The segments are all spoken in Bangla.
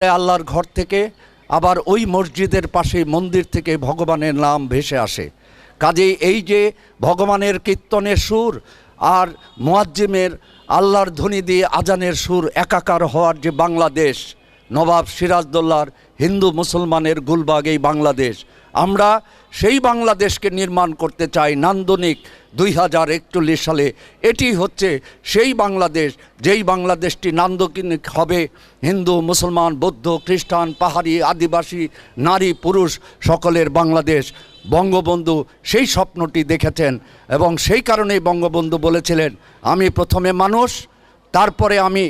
আল্লাহর ঘর থেকে আবার ওই মসজিদের পাশে মন্দির থেকে ভগবানের নাম ভেসে আসে। কাজেই এই যে ভগবানের কীর্তনের সুর আর মুয়াজ্জিমের আল্লাহর ধ্বনি দিয়ে আজানের সুর একাকার হওয়ার যে বাংলাদেশ, নবাব সিরাজদৌল্লার হিন্দু মুসলমানের গুলবাগ এই বাংলাদেশ, আমরা সেই বাংলাদেশকে নির্মাণ করতে চাই নান্দনিক 2041 সালে। এটি হচ্ছে সেই বাংলাদেশ, যেই বাংলাদেশটি নান্দনিক হবে হিন্দু মুসলমান বৌদ্ধ খ্রিস্টান পাহাড়ি আদিবাসী নারী পুরুষ সকলের বাংলাদেশ। বঙ্গবন্ধু সেই স্বপ্নটি দেখেছেন এবং সেই কারণেই বঙ্গবন্ধু বলেছিলেন, আমি প্রথমে মানুষ, তারপরে আমি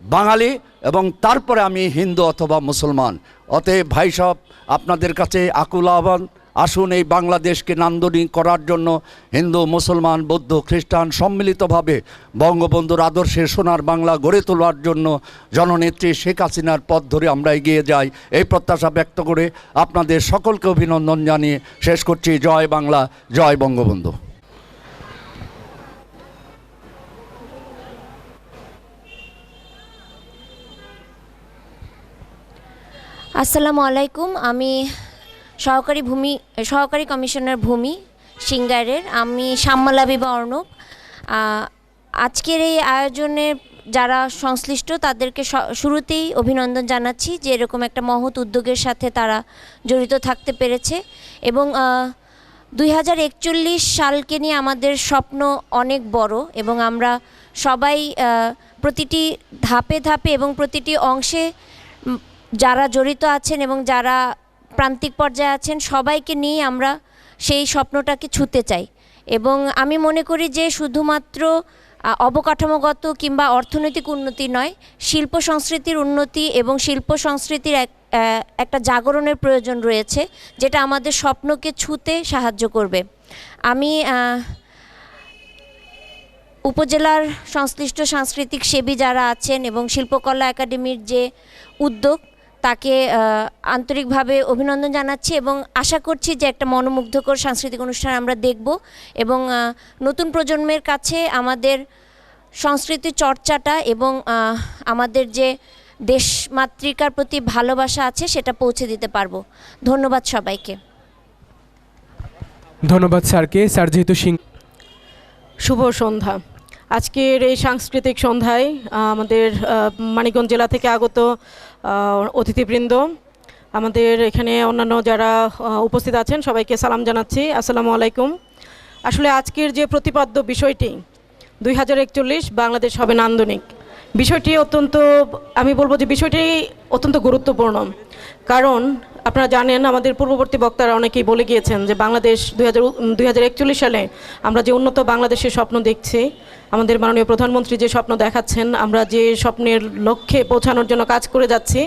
বাঙালি এবং তারপরে আমি হিন্দু অথবা মুসলমান। অতএব ভাই সব আপনাদের কাছে আকুল আহ্বান, আসুন এই বাংলাদেশকে নান্দনিক করার জন্য হিন্দু মুসলমান বৌদ্ধ খ্রিস্টান সম্মিলিতভাবে বঙ্গবন্ধুর আদর্শে সোনার বাংলা গড়ে তোলার জন্য জননেত্রী শেখ হাসিনার পথ ধরে আমরা এগিয়ে যাই। এই প্রত্যাশা ব্যক্ত করে আপনাদের সকলকে অভিনন্দন জানিয়ে শেষ করছি। জয় বাংলা, জয় বঙ্গবন্ধু। আসসালামু আলাইকুম। আমি সহকারী কমিশনার ভূমি সিঙ্গারের, আমি শাম্মালা বিবা অর্ণব। আজকের এই আয়োজনে যারা সংশ্লিষ্ট তাদেরকে শুরুতেই অভিনন্দন জানাচ্ছি যে এরকম একটা মহৎ উদ্যোগের সাথে তারা জড়িত থাকতে পেরেছে। এবং 2041 সালকে নিয়ে আমাদের স্বপ্ন অনেক বড় এবং আমরা সবাই প্রতিটি ধাপে ধাপে এবং প্রতিটি অংশে যারা জড়িত আছেন এবং যারা প্রান্তিক পর্যায়ে আছেন সবাইকে নিয়ে আমরা সেই স্বপ্নটাকে ছুঁতে চাই। এবং আমি মনে করি যে শুধুমাত্র অবকাঠামোগত কিংবা অর্থনৈতিক উন্নতি নয়, শিল্প সংস্কৃতির উন্নতি এবং শিল্প সংস্কৃতির একটা জাগরণের প্রয়োজন রয়েছে, যেটা আমাদের স্বপ্নকে ছুঁতে সাহায্য করবে। আমি উপজেলার সংশ্লিষ্ট সাংস্কৃতিক সেবী যারা আছেন এবং শিল্পকলা একাডেমির যে উদ্যোগ তাকে আন্তরিকভাবে অভিনন্দন জানাচ্ছি এবং আশা করছি যে একটা মনোমুগ্ধকর সাংস্কৃতিক অনুষ্ঠান আমরা দেখব এবং নতুন প্রজন্মের কাছে আমাদের সংস্কৃতি চর্চাটা এবং আমাদের যে দেশমাতৃকার প্রতি ভালোবাসা আছে সেটা পৌঁছে দিতে পারবো। ধন্যবাদ সবাইকে। ধন্যবাদ স্যারকে। স্যার যেহেতু শুভ সন্ধ্যা। আজকের এই সাংস্কৃতিক সন্ধ্যায় আমাদের মানিকগঞ্জ জেলা থেকে আগত অতিথিবৃন্দ, আমাদের এখানে অন্যান্য যারা উপস্থিত আছেন সবাইকে সালাম জানাচ্ছি। আসসালামু আলাইকুম। আসলে আজকের যে প্রতিপাদ্য বিষয়টি 2041 বাংলাদেশ হবে নান্দনিক, বিষয়টি আমি বলবো যে বিষয়টি অত্যন্ত গুরুত্বপূর্ণ। কারণ আপনারা জানেন আমাদের পূর্ববর্তী বক্তারা অনেকেই বলে গিয়েছেন যে বাংলাদেশ 2041 সালে আমরা যে উন্নত বাংলাদেশের স্বপ্ন দেখছি, আমাদের মাননীয় প্রধানমন্ত্রী যে স্বপ্ন দেখাচ্ছেন, আমরা যে স্বপ্নের লক্ষ্যে পৌঁছানোর জন্য কাজ করে যাচ্ছি,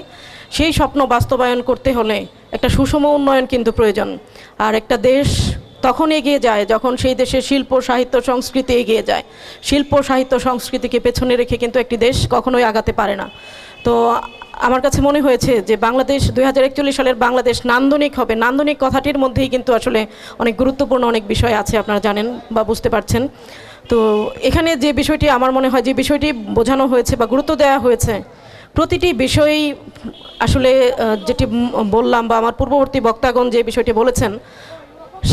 সেই স্বপ্ন বাস্তবায়ন করতে হলে একটা সুষম উন্নয়ন কিন্তু প্রয়োজন। আর একটা দেশ তখন এগিয়ে যায় যখন সেই দেশের শিল্প সাহিত্য সংস্কৃতি এগিয়ে যায়। শিল্প সাহিত্য সংস্কৃতিকে পেছনে রেখে কিন্তু একটি দেশ কখনোই আগাতে পারে না। তো আমার কাছে মনে হয়েছে যে বাংলাদেশ 2041 সালের বাংলাদেশ নান্দনিক হবে। নান্দনিক কথাটির মধ্যেই কিন্তু আসলে অনেক গুরুত্বপূর্ণ অনেক বিষয় আছে, আপনারা জানেন বা বুঝতে পারছেন। তো এখানে যে বিষয়টি আমার মনে হয় যে বিষয়টি বোঝানো হয়েছে বা গুরুত্ব দেওয়া হয়েছে, প্রতিটি বিষয়ই আসলে যেটি বললাম বা আমার পূর্ববর্তী বক্তাগণ যে বিষয়টি বলেছেন,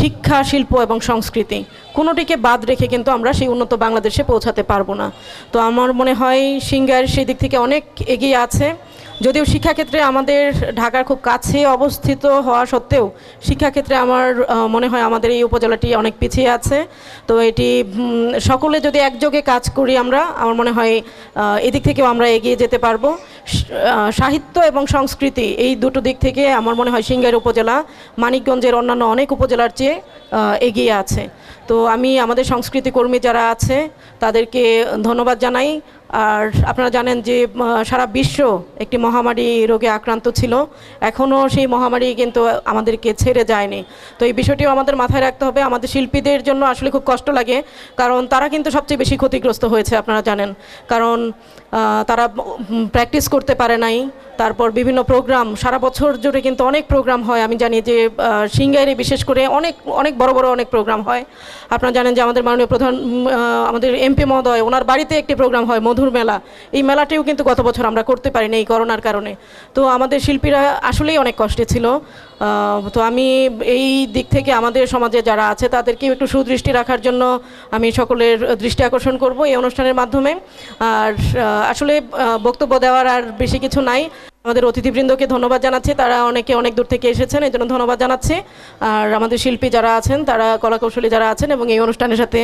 শিক্ষা শিল্প এবং সংস্কৃতি কোনোটিকে বাদ রেখে কিন্তু আমরা সেই উন্নত বাংলাদেশে পৌঁছাতে পারবো না। তো আমার মনে হয় সিঙ্গার সেই দিক থেকে অনেক এগিয়ে আছে। যদিও শিক্ষাক্ষেত্রে আমাদের ঢাকার খুব কাছে অবস্থিত হওয়া সত্ত্বেও শিক্ষাক্ষেত্রে আমার মনে হয় আমাদের এই উপজেলাটি অনেক পিছিয়ে আছে। তো এটি সকলে যদি একযোগে কাজ করি আমার মনে হয় এদিক থেকেও আমরা এগিয়ে যেতে পারবো। সাহিত্য এবং সংস্কৃতি এই দুটো দিক থেকে আমার মনে হয় সিঙ্গার উপজেলা মানিকগঞ্জের অন্যান্য অনেক উপজেলার চেয়ে এগিয়ে আছে। তো আমি আমাদের সংস্কৃতি কর্মী যারা আছে তাদেরকে ধন্যবাদ জানাই। আর আপনারা জানেন যে সারা বিশ্ব একটি মহামারী রোগে আক্রান্ত ছিল, এখনও সেই মহামারী কিন্তু আমাদেরকে ছেড়ে যায়নি। তো এই বিষয়টিও আমাদের মাথায় রাখতে হবে। আমাদের শিল্পীদের জন্য আসলে খুব কষ্ট লাগে, কারণ তারা কিন্তু সবচেয়ে বেশি ক্ষতিগ্রস্ত হয়েছে, আপনারা জানেন। কারণ তারা প্র্যাকটিস করতে পারে নাই। তারপর বিভিন্ন প্রোগ্রাম সারা বছর জুড়ে কিন্তু অনেক প্রোগ্রাম হয়। আমি জানি যে সিঙ্গাইরে বিশেষ করে অনেক অনেক বড় বড় অনেক প্রোগ্রাম হয়। আপনারা জানেন যে আমাদের মাননীয় প্রধান আমাদের এমপি মহোদয় ওনার বাড়িতে একটি প্রোগ্রাম হয় মধুর মেলা। এই মেলাটিও কিন্তু গত বছর আমরা করতে পারিনি এই করোনার কারণে। তো আমাদের শিল্পীরা আসলেই অনেক কষ্টে ছিল। তো আমি এই দিক থেকে আমাদের সমাজে যারা আছে তাদেরকেও একটু সুদৃষ্টি রাখার জন্য আমি সকলের দৃষ্টি আকর্ষণ করব এই অনুষ্ঠানের মাধ্যমে। আর আসলে বক্তব্য দেওয়ার আর বেশি কিছু নাই। আমাদের অতিথিবৃন্দকে ধন্যবাদ জানাচ্ছি, তারা অনেকে অনেক দূর থেকে এসেছেন, এই জন্য ধন্যবাদ জানাচ্ছি। আর আমাদের শিল্পী যারা আছেন, তারা কলাকৌশলী যারা আছেন এবং এই অনুষ্ঠানের সাথে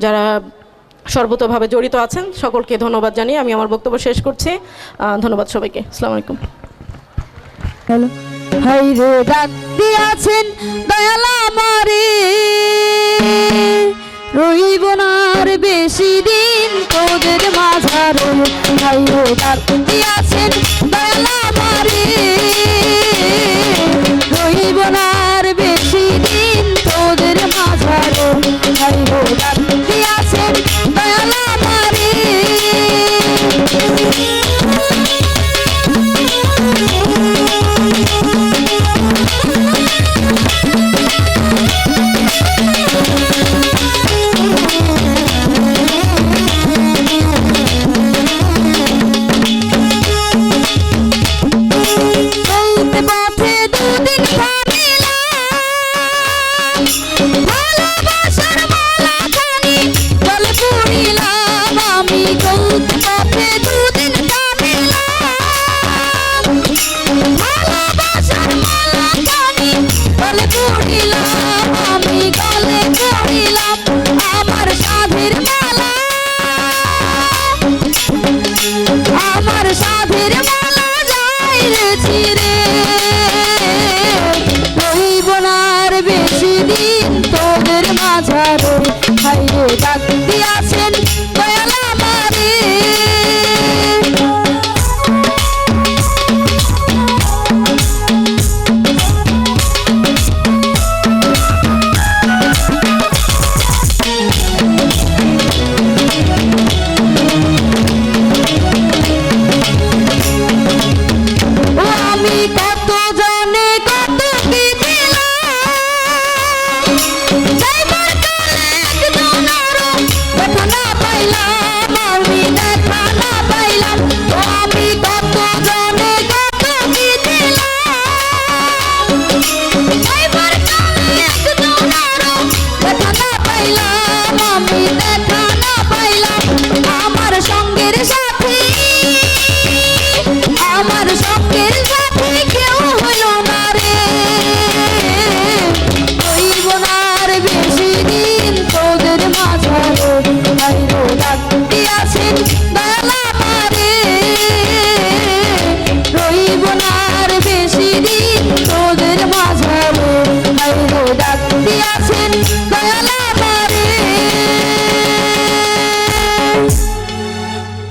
যারা সর্বতভাবে জড়িত আছেন, সকলকে ধন্যবাদ জানিয়ে আমি আমার বক্তব্য শেষ করছি। ধন্যবাদ সবাইকে। আসসালামু আলাইকুম। হ্যালো, হাই রে ডাক দিয়াছেন দয়াল আমারে, রইব না আর বেশি দিন তোদের মাঝারে। হাই রে ডাক দিয়াছেন দয়াল আমারে, রইব না আর বেশি দিন তোদের মাঝারে। হাই রে ডাক দিয়াছেন দয়াল আমারে।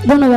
ধন্যবাদ।